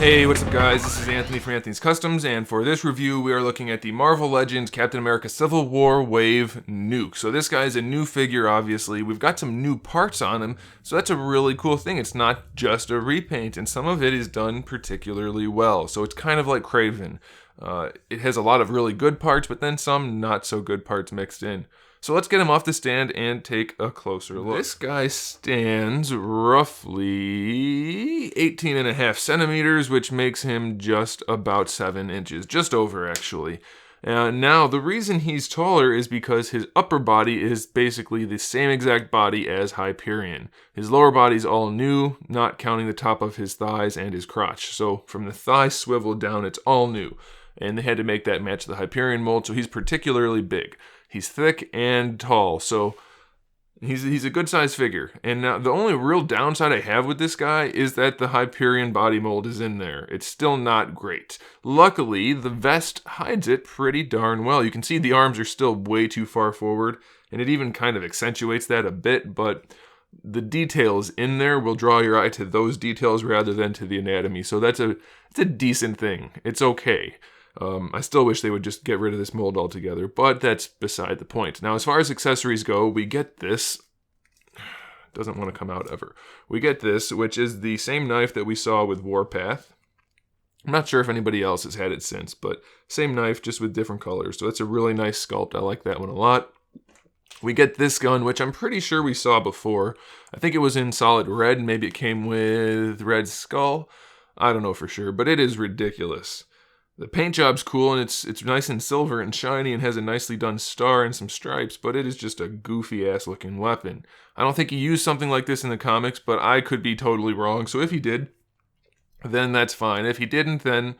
Hey, what's up guys? This is Anthony from Anthony's Customs, and for this review we are looking at the Marvel Legends Captain America Civil War Wave Nuke. So this guy is a new figure, obviously. We've got some new parts on him, so that's a really cool thing. It's not just a repaint, and some of it is done particularly well. So it's kind of like Kraven. It has a lot of really good parts, but then some not so good parts mixed in. So let's get him off the stand and take a closer look. This guy stands roughly 18.5 centimeters, which makes him just about 7 inches, just over actually. Now, the reason he's taller is because his upper body is basically the same exact body as Hyperion. His lower body's all new, not counting the top of his thighs and his crotch. So from the thigh swivel down, it's all new. And they had to make that match the Hyperion mold, so he's particularly big. He's thick and tall, so he's a good-sized figure. And now the only real downside I have with this guy is that the Hyperion body mold is in there. It's still not great. Luckily, the vest hides it pretty darn well. You can see the arms are still way too far forward, and it even kind of accentuates that a bit, but the details in there will draw your eye to those details rather than to the anatomy. So it's a decent thing. It's okay. I still wish they would just get rid of this mold altogether, but that's beside the point. Now, as far as accessories go, we get this. Doesn't want to come out ever. We get this, which is the same knife that we saw with Warpath. I'm not sure if anybody else has had it since, but same knife, just with different colors. So that's a really nice sculpt. I like that one a lot. We get this gun, which I'm pretty sure we saw before. I think it was in solid red. Maybe it came with Red Skull. I don't know for sure, but it is ridiculous. The paint job's cool, and it's nice and silver and shiny and has a nicely done star and some stripes, but it is just a goofy-ass looking weapon. I don't think he used something like this in the comics, but I could be totally wrong, so if he did, then that's fine. If he didn't, then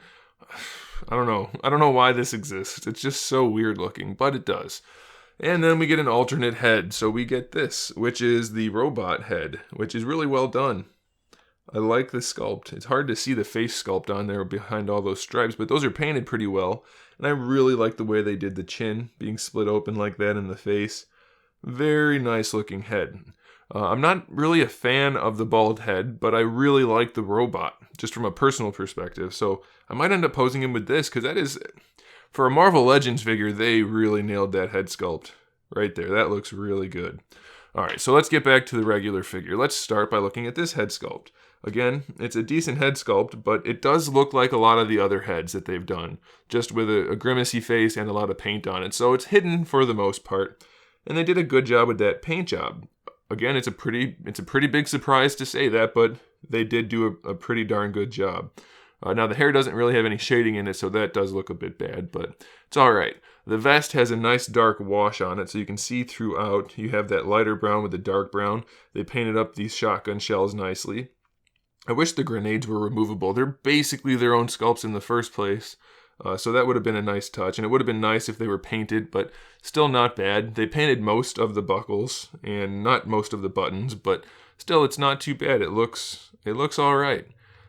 I don't know. I don't know why this exists. It's just so weird looking, but it does. And then we get an alternate head, so we get this, which is the robot head, which is really well done. I like the sculpt. It's hard to see the face sculpt on there behind all those stripes, but those are painted pretty well. And I really like the way they did the chin being split open like that in the face. Very nice looking head. I'm not really a fan of the bald head, but I really like the robot, just from a personal perspective. So I might end up posing him with this, because that is, for a Marvel Legends figure, they really nailed that head sculpt right there. That looks really good. Alright, so let's get back to the regular figure. Let's start by looking at this head sculpt. Again, it's a decent head sculpt, but it does look like a lot of the other heads that they've done, just with a grimacy face and a lot of paint on it. So it's hidden for the most part, and they did a good job with that paint job. Again, it's a pretty big surprise to say that, but they did do a pretty darn good job. Now the hair doesn't really have any shading in it, so that does look a bit bad, but it's alright. The vest has a nice dark wash on it, so you can see throughout. You have that lighter brown with the dark brown. They painted up these shotgun shells nicely. I wish the grenades were removable. They're basically their own sculpts in the first place, so that would have been a nice touch. And it would have been nice if they were painted, but still not bad. They painted most of the buckles and not most of the buttons, but still, it's not too bad. It looks all right.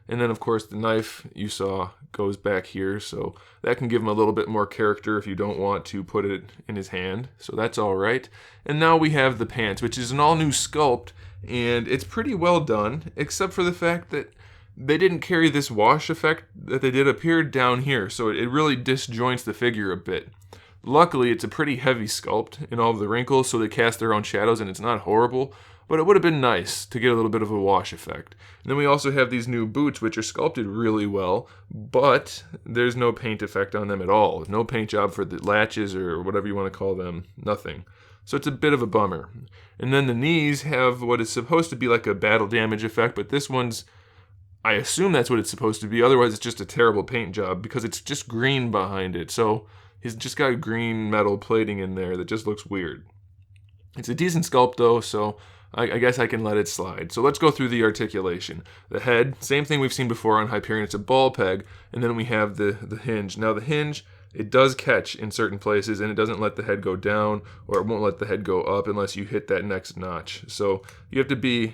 And then, of course, the knife you saw goes back here, so that can give him a little bit more character if you don't want to put it in his hand. So that's all right. And now we have the pants, which is an all-new sculpt, and it's pretty well done, except for the fact that they didn't carry this wash effect that they did up here down here, so it really disjoints the figure a bit. Luckily, it's a pretty heavy sculpt in all of the wrinkles, so they cast their own shadows, and it's not horrible, but it would have been nice to get a little bit of a wash effect. And then we also have these new boots, which are sculpted really well, but there's no paint effect on them at all. No paint job for the latches or whatever you want to call them. Nothing. So it's a bit of a bummer. And then the knees have what is supposed to be like a battle damage effect, but this one's, I assume that's what it's supposed to be. Otherwise, it's just a terrible paint job because it's just green behind it. So he's just got green metal plating in there that just looks weird. It's a decent sculpt though, so I guess I can let it slide. So let's go through the articulation. The head, same thing we've seen before on Hyperion. It's a ball peg, and then we have the hinge. Now the hinge, it does catch in certain places, and it doesn't let the head go down, or it won't let the head go up unless you hit that next notch. So you have to be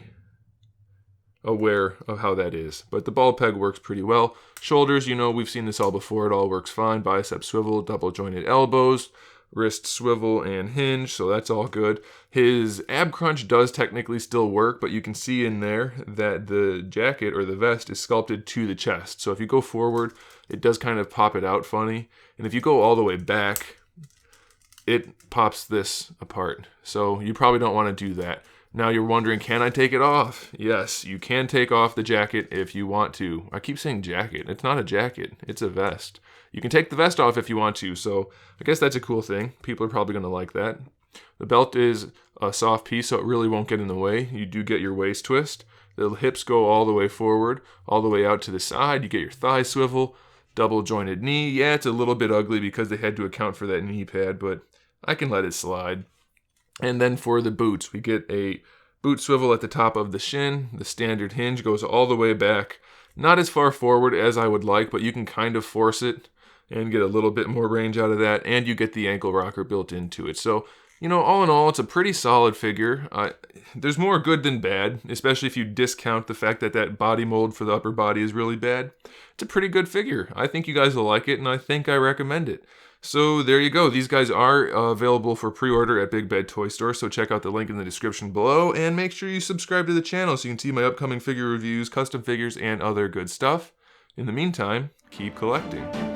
aware of how that is. But the ball peg works pretty well. Shoulders, you know, we've seen this all before. It all works fine. Bicep swivel, double jointed elbows. wrist swivel and hinge, so that's all good. His ab crunch does technically still work, but you can see in there that the jacket or the vest is sculpted to the chest. So if you go forward, it does kind of pop it out funny. And if you go all the way back, it pops this apart. So you probably don't want to do that. Now you're wondering, can I take it off? Yes, you can take off the jacket if you want to. I keep saying jacket. It's not a jacket. It's a vest. You can take the vest off if you want to, so I guess that's a cool thing. People are probably going to like that. The belt is a soft piece, so it really won't get in the way. You do get your waist twist. The hips go all the way forward, all the way out to the side. You get your thigh swivel, double jointed knee. Yeah, it's a little bit ugly because they had to account for that knee pad, but I can let it slide. And then for the boots, we get a boot swivel at the top of the shin. The standard hinge goes all the way back. Not as far forward as I would like, but you can kind of force it and get a little bit more range out of that, and you get the ankle rocker built into it. So, you know, all in all, it's a pretty solid figure. There's more good than bad, especially if you discount the fact that that body mold for the upper body is really bad. It's a pretty good figure. I think you guys will like it, and I think I recommend it. So there you go. These guys are available for pre-order at Big Bad Toy Store, so check out the link in the description below, and make sure you subscribe to the channel so you can see my upcoming figure reviews, custom figures, and other good stuff. In the meantime, keep collecting.